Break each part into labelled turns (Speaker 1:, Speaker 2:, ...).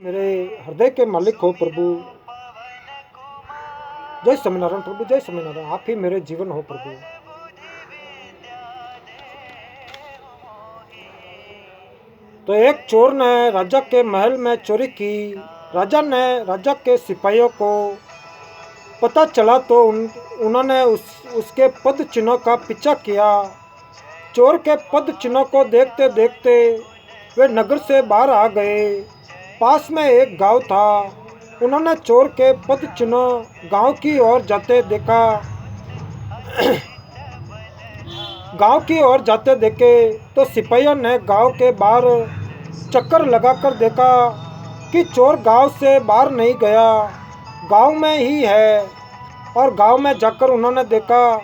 Speaker 1: मेरे हृदय के मालिक हो प्रभु। जय स्वामीनारायण प्रभु, जय स्वामीनारायण। आप ही मेरे जीवन हो प्रभु। तो एक चोर ने राजा के महल में चोरी की। राजा ने राजा के सिपाहियों को पता चला तो उन्होंने उसके पद चिन्हों का पीछा किया। चोर के पद चिन्हों को देखते देखते वे नगर से बाहर आ गए। पास में एक गांव था। उन्होंने चोर के पद चिन्ह गांव की ओर जाते देखा। गांव की ओर जाते देखे तो सिपाहियों ने गांव के बाहर चक्कर लगाकर देखा कि चोर गांव से बाहर नहीं गया, गांव में ही है। और गांव में जाकर उन्होंने देखा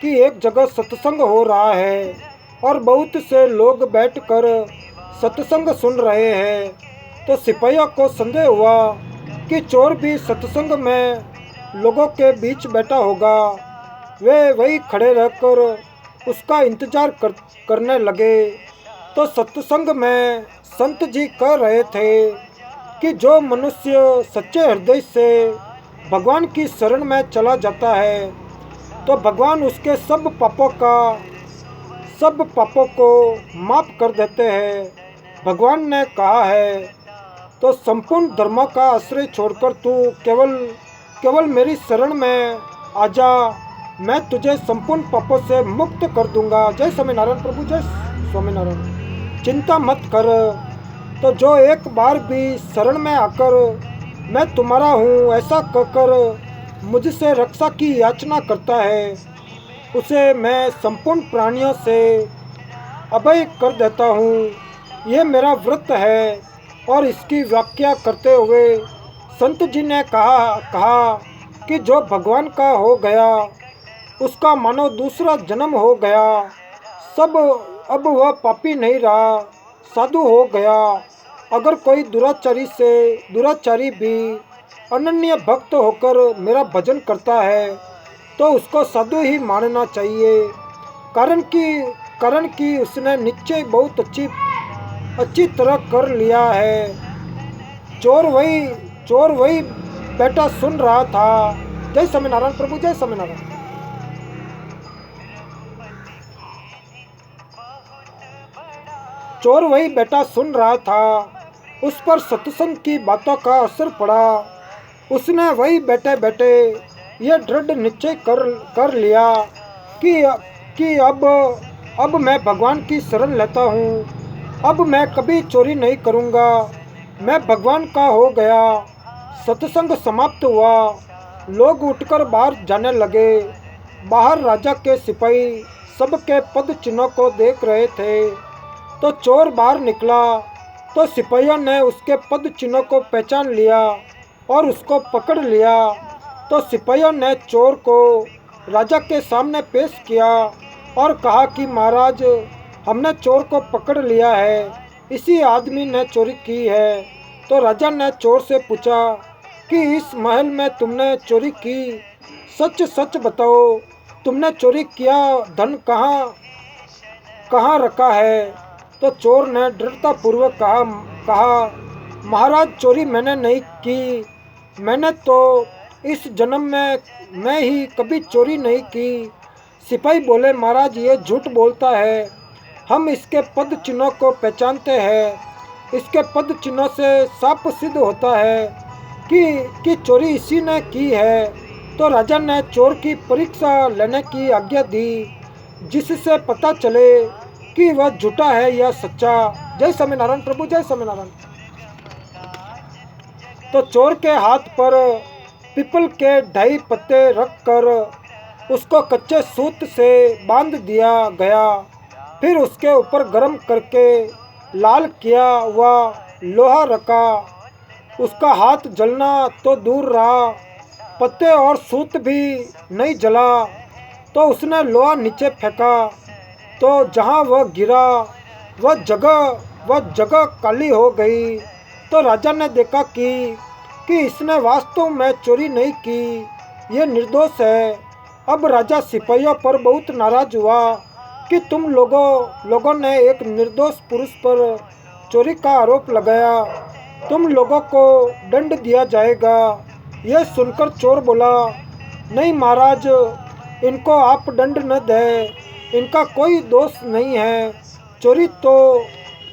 Speaker 1: कि एक जगह सत्संग हो रहा है और बहुत से लोग बैठकर सत्संग सुन रहे हैं। तो सिपाहियों को संदेह हुआ कि चोर भी सत्संग में लोगों के बीच बैठा होगा। वे वही खड़े रहकर उसका इंतजार करने लगे। तो सत्संग में संत जी कह रहे थे कि जो मनुष्य सच्चे हृदय से भगवान की शरण में चला जाता है तो भगवान उसके सब पापों को माफ कर देते हैं। भगवान ने कहा है तो संपूर्ण धर्मों का आश्रय छोड़कर तू केवल मेरी शरण में आजा, मैं तुझे संपूर्ण पापों से मुक्त कर दूंगा। जय स्वामीनारायण प्रभु, जय स्वामीनारायण। चिंता मत कर। तो जो एक बार भी शरण में आकर मैं तुम्हारा हूँ ऐसा कहकर मुझसे रक्षा की याचना करता है, उसे मैं संपूर्ण प्राणियों से अभय कर देता हूँ। ये मेरा व्रत है। और इसकी व्याख्या करते हुए संत जी ने कहा कि जो भगवान का हो गया उसका मानो दूसरा जन्म हो गया। अब वह पापी नहीं रहा, साधु हो गया। अगर कोई दुराचारी भी अनन्य भक्त होकर मेरा भजन करता है तो उसको साधु ही मानना चाहिए, कारण कि उसने निश्चय बहुत अच्छी तरह कर लिया है। चोर वही बेटा सुन रहा था। जय स्वामीनारायण प्रभु, जय स्वामीनारायण। चोर वही बेटा सुन रहा था। उस पर सत्संग की बातों का असर पड़ा। उसने वही बैठे बैठे यह दृढ़ निश्चय कर लिया कि अब मैं भगवान की शरण लेता हूँ। अब मैं कभी चोरी नहीं करूँगा। मैं भगवान का हो गया। सत्संग समाप्त हुआ। लोग उठकर बाहर जाने लगे। बाहर राजा के सिपाही सबके पद चिन्हों को देख रहे थे। तो चोर बाहर निकला तो सिपाहियों ने उसके पद चिन्हों को पहचान लिया और उसको पकड़ लिया। तो सिपाहियों ने चोर को राजा के सामने पेश किया और कहा कि महाराज, हमने चोर को पकड़ लिया है, इसी आदमी ने चोरी की है। तो राजा ने चोर से पूछा कि इस महल में तुमने चोरी की, सच सच बताओ, तुमने चोरी किया धन कहाँ रखा है। तो चोर ने दृढ़तापूर्वक कहा महाराज, चोरी मैंने नहीं की। मैंने तो इस जन्म में मैं ही कभी चोरी नहीं की। सिपाही बोले महाराज, ये झूठ बोलता है, हम इसके पद चिन्हों को पहचानते हैं। इसके पद चिन्हों से साफ सिद्ध होता है कि चोरी इसी ने की है। तो राजा ने चोर की परीक्षा लेने की आज्ञा दी, जिससे पता चले कि वह झूठा है या सच्चा। जय स्वामीनारायण प्रभु, जय स्वामीनारायण। तो चोर के हाथ पर पीपल के 2.5 पत्ते रखकर उसको कच्चे सूत से बांध दिया गया। फिर उसके ऊपर गर्म करके लाल किया हुआ लोहा रखा। उसका हाथ जलना तो दूर रहा, पत्ते और सूत भी नहीं जला। तो उसने लोहा नीचे फेंका तो जहाँ वह गिरा वह जगह काली हो गई। तो राजा ने देखा कि इसने वास्तव में चोरी नहीं की, यह निर्दोष है। अब राजा सिपाहियों पर बहुत नाराज हुआ कि तुम लोगों ने एक निर्दोष पुरुष पर चोरी का आरोप लगाया। तुम लोगों को दंड दिया जाएगा। यह सुनकर चोर बोला, नहीं महाराज, इनको आप दंड न दें, इनका कोई दोष नहीं है। चोरी तो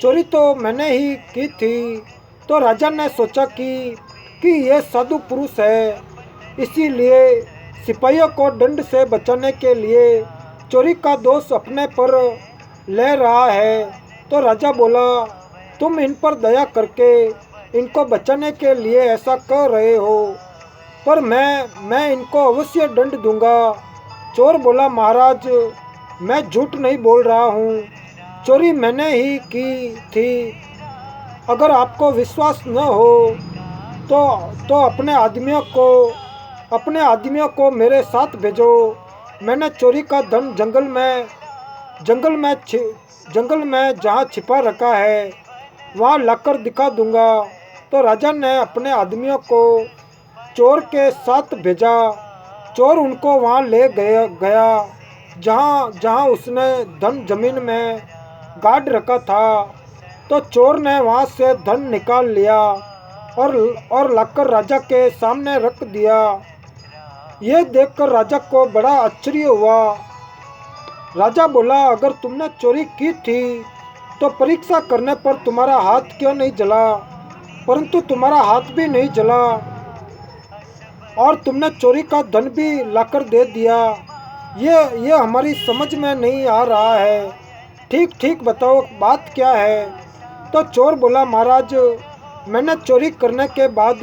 Speaker 1: चोरी तो मैंने ही की थी। तो राजा ने सोचा कि यह साधु पुरुष है, इसीलिए सिपाहियों को दंड से बचाने के लिए चोरी का दोष अपने पर ले रहा है। तो राजा बोला, तुम इन पर दया करके इनको बचाने के लिए ऐसा कर रहे हो, पर मैं इनको अवश्य दंड दूंगा। चोर बोला, महाराज, मैं झूठ नहीं बोल रहा हूँ, चोरी मैंने ही की थी। अगर आपको विश्वास न हो तो अपने आदमियों को मेरे साथ भेजो। मैंने चोरी का धन जंगल में जहाँ छिपा रखा है वहाँ लाकर दिखा दूंगा। तो राजा ने अपने आदमियों को चोर के साथ भेजा। चोर उनको वहाँ ले गया जहाँ उसने धन जमीन में गाड़ रखा था। तो चोर ने वहाँ से धन निकाल लिया और लाकर राजा के सामने रख दिया। यह देखकर राजा को बड़ा आश्चर्य हुआ। राजा बोला, अगर तुमने चोरी की थी तो परीक्षा करने पर तुम्हारा हाथ क्यों नहीं जला? परंतु तुम्हारा हाथ भी नहीं जला और तुमने चोरी का धन भी लाकर दे दिया। ये हमारी समझ में नहीं आ रहा है। ठीक ठीक बताओ, बात क्या है? तो चोर बोला, महाराज, मैंने चोरी करने के बाद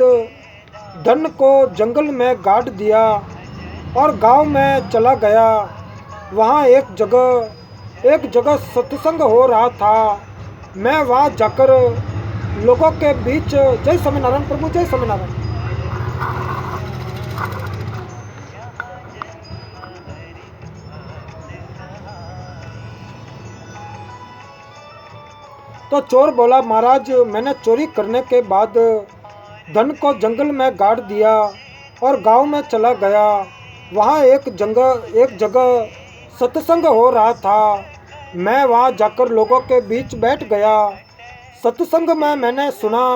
Speaker 1: धन को जंगल में गाड़ दिया और गांव में चला गया। वहाँ एक जगह सत्संग हो रहा था। मैं वहाँ जाकर लोगों के बीच, जय स्वामीनारायण प्रभु, जय स्वामीनारायण। तो चोर बोला, महाराज, मैंने चोरी करने के बाद धन को जंगल में गाड़ दिया और गांव में चला गया। वहाँ एक जगह सत्संग हो रहा था। मैं वहाँ जाकर लोगों के बीच बैठ गया। सत्संग में मैंने सुना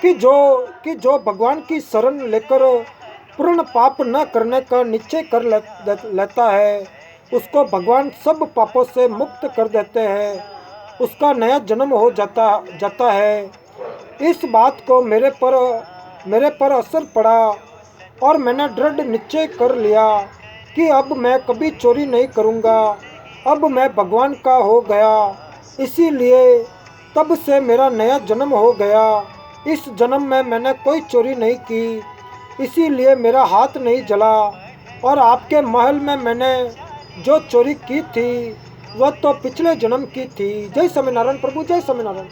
Speaker 1: कि जो भगवान की शरण लेकर पूर्ण पाप न करने का निश्चय कर लेता है, उसको भगवान सब पापों से मुक्त कर देते हैं, उसका नया जन्म हो जाता है। इस बात को मेरे पर असर पड़ा और मैंने दृढ़ निश्चय कर लिया कि अब मैं कभी चोरी नहीं करूँगा। अब मैं भगवान का हो गया, इसीलिए तब से मेरा नया जन्म हो गया। इस जन्म में मैंने कोई चोरी नहीं की, इसीलिए मेरा हाथ नहीं जला। और आपके महल में मैंने जो चोरी की थी वह तो पिछले जन्म की थी। जय स्वामीनारायण प्रभु, जय स्वामीनारायण।